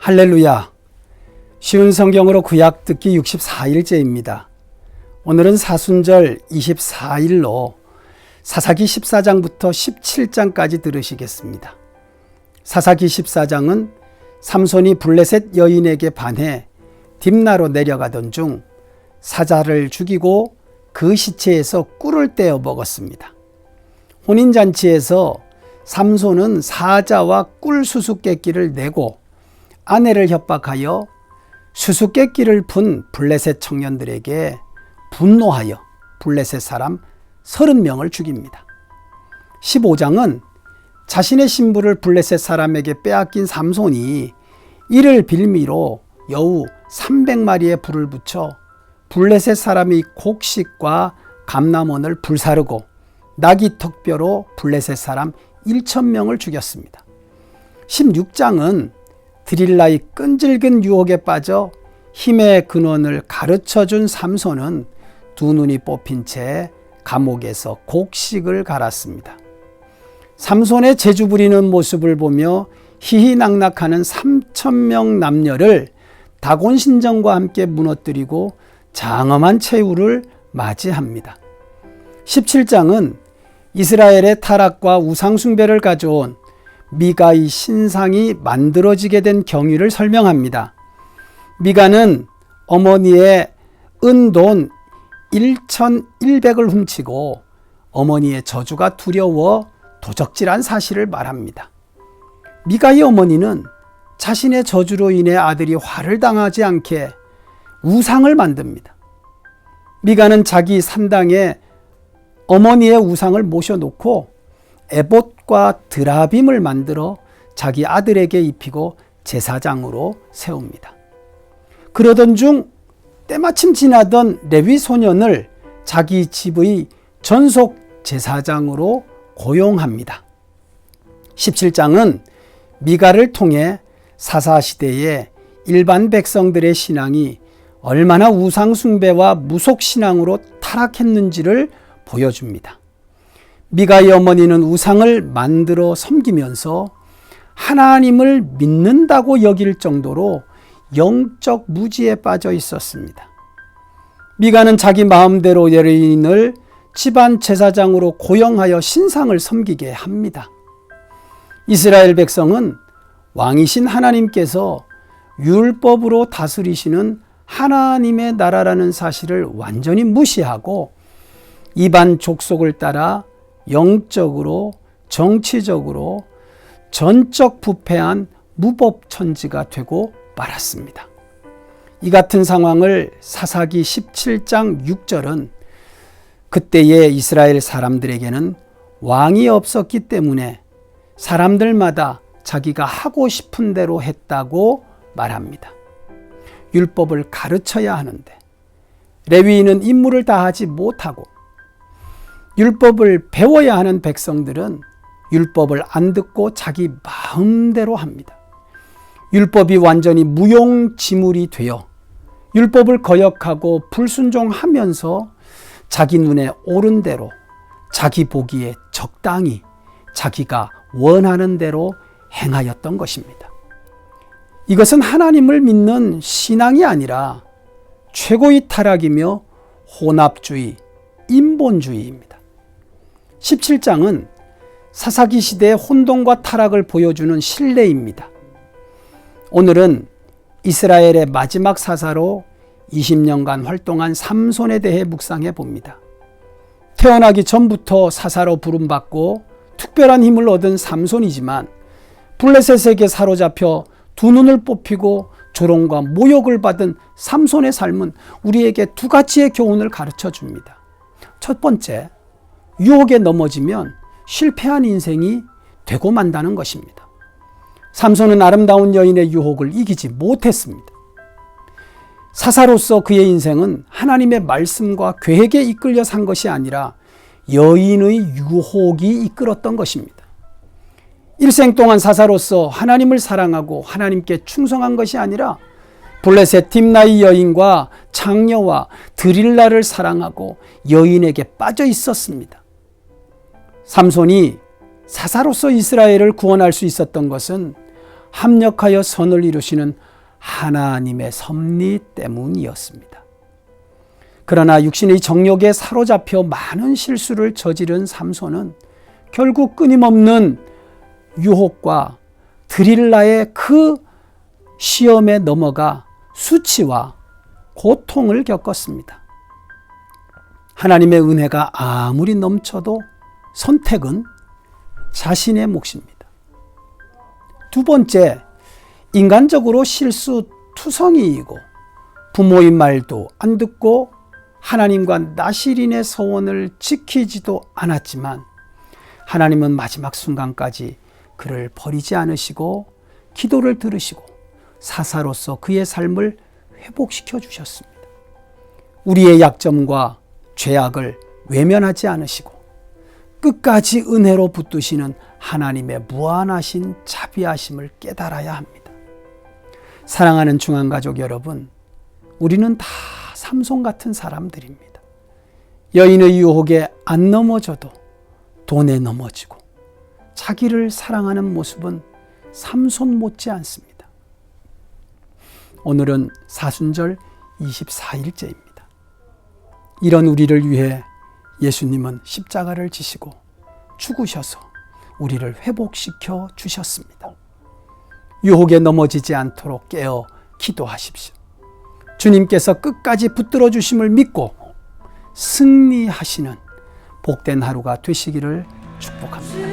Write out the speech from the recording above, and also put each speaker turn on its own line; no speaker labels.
할렐루야. 쉬운 성경으로 구약 듣기 64일째입니다. 오늘은 사순절 24일로 사사기 14장부터 17장까지 들으시겠습니다. 사사기 14장은 삼손이 블레셋 여인에게 반해 딥나로 내려가던 중 사자를 죽이고 그 시체에서 꿀을 떼어 먹었습니다. 혼인잔치에서 삼손은 사자와 꿀 수수께끼를 내고 아내를 협박하여 수수께끼를 푼 블레셋 청년들에게 분노하여 블레셋 사람 30명을 죽입니다. 15장은 자신의 신부를 블레셋 사람에게 빼앗긴 삼손이 이를 빌미로 여우 300마리에 불을 붙여 블레셋 사람의 곡식과 감람원을 불사르고 나귀 턱뼈로 블레셋 사람 1000명을 죽였습니다. 16장은 드릴라의 끈질긴 유혹에 빠져 힘의 근원을 가르쳐준 삼손은 두 눈이 뽑힌 채 감옥에서 곡식을 갈았습니다. 삼손의 재주 부리는 모습을 보며 희희낙낙하는 3000명 남녀를 다곤 신전과 함께 무너뜨리고 장엄한 최후를 맞이합니다. 17장은 이스라엘의 타락과 우상숭배를 가져온 미가의 신상이 만들어지게 된 경위를 설명합니다. 미가는 어머니의 은돈 1100을 훔치고 어머니의 저주가 두려워 도적질한 사실을 말합니다. 미가의 어머니는 자신의 저주로 인해 아들이 화를 당하지 않게 우상을 만듭니다. 미가는 자기 산당에 어머니의 우상을 모셔놓고 에봇과 드라빔을 만들어 자기 아들에게 입히고 제사장으로 세웁니다. 그러던 중 때마침 지나던 레위 소년을 자기 집의 전속 제사장으로 고용합니다. 17장은 미가를 통해 사사시대의 일반 백성들의 신앙이 얼마나 우상숭배와 무속신앙으로 타락했는지를 보여줍니다. 미가의 어머니는 우상을 만들어 섬기면서 하나님을 믿는다고 여길 정도로 영적 무지에 빠져 있었습니다. 미가는 자기 마음대로 여인을 집안 제사장으로 고용하여 신상을 섬기게 합니다. 이스라엘 백성은 왕이신 하나님께서 율법으로 다스리시는 하나님의 나라라는 사실을 완전히 무시하고 이반 족속을 따라 영적으로 정치적으로 전적 부패한 무법천지가 되고 말았습니다. 이 같은 상황을 사사기 17장 6절은 그때의 이스라엘 사람들에게는 왕이 없었기 때문에 사람들마다 자기가 하고 싶은 대로 했다고 말합니다. 율법을 가르쳐야 하는데 레위인은 임무를 다하지 못하고 율법을 배워야 하는 백성들은 율법을 안 듣고 자기 마음대로 합니다. 율법이 완전히 무용지물이 되어 율법을 거역하고 불순종하면서 자기 눈에 옳은 대로 자기 보기에 적당히 자기가 원하는 대로 행하였던 것입니다. 이것은 하나님을 믿는 신앙이 아니라 최고의 타락이며 혼합주의, 인본주의입니다. 17장은 사사기 시대의 혼돈과 타락을 보여주는 실례입니다. 오늘은 이스라엘의 마지막 사사로 20년간 활동한 삼손에 대해 묵상해 봅니다. 태어나기 전부터 사사로 부름받고 특별한 힘을 얻은 삼손이지만 블레셋에게 사로잡혀 두 눈을 뽑히고 조롱과 모욕을 받은 삼손의 삶은 우리에게 두 가지의 교훈을 가르쳐 줍니다. 첫 번째, 유혹에 넘어지면 실패한 인생이 되고 만다는 것입니다. 삼손은 아름다운 여인의 유혹을 이기지 못했습니다. 사사로서 그의 인생은 하나님의 말씀과 계획에 이끌려 산 것이 아니라 여인의 유혹이 이끌었던 것입니다. 일생 동안 사사로서 하나님을 사랑하고 하나님께 충성한 것이 아니라 블레셋 딥나의 여인과 창녀와 드릴라를 사랑하고 여인에게 빠져 있었습니다. 삼손이 사사로서 이스라엘을 구원할 수 있었던 것은 합력하여 선을 이루시는 하나님의 섭리 때문이었습니다. 그러나 육신의 정욕에 사로잡혀 많은 실수를 저지른 삼손은 결국 끊임없는 유혹과 드릴라의 그 시험에 넘어가 수치와 고통을 겪었습니다. 하나님의 은혜가 아무리 넘쳐도 선택은 자신의 몫입니다. 두 번째, 인간적으로 실수투성이이고 부모의 말도 안 듣고 하나님과 나시린의 소원을 지키지도 않았지만 하나님은 마지막 순간까지 그를 버리지 않으시고 기도를 들으시고 사사로서 그의 삶을 회복시켜 주셨습니다. 우리의 약점과 죄악을 외면하지 않으시고 끝까지 은혜로 붙드시는 하나님의 무한하신 자비하심을 깨달아야 합니다. 사랑하는 중앙가족 여러분, 우리는 다 삼손 같은 사람들입니다. 여인의 유혹에 안 넘어져도 돈에 넘어지고 자기를 사랑하는 모습은 삼손 못지 않습니다. 오늘은 사순절 24일째입니다. 이런 우리를 위해 예수님은 십자가를 지시고 죽으셔서 우리를 회복시켜 주셨습니다. 유혹에 넘어지지 않도록 깨어 기도하십시오. 주님께서 끝까지 붙들어 주심을 믿고 승리하시는 복된 하루가 되시기를 축복합니다.